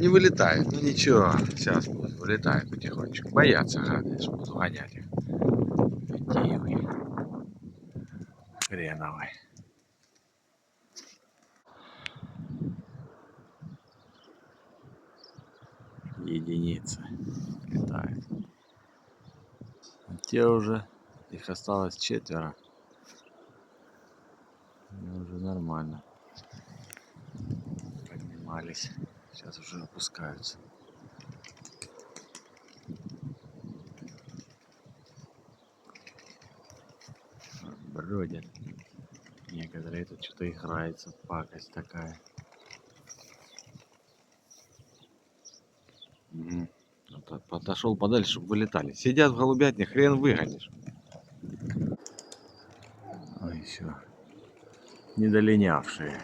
Не вылетает. Ну ничего, сейчас будут вылетают потихонечку. Боятся гады, что буду гонять их. Идиоты. Хреновые. Единицы летают. А те уже, их осталось 4. И уже нормально. Поднимались. Сейчас уже опускаются. Бродят. Некоторые тут что-то играется, пакость такая. Угу. Подошел подальше, чтобы вылетали. Сидят в голубятне, хрен выгонишь. Ой, все. Недолинявшие.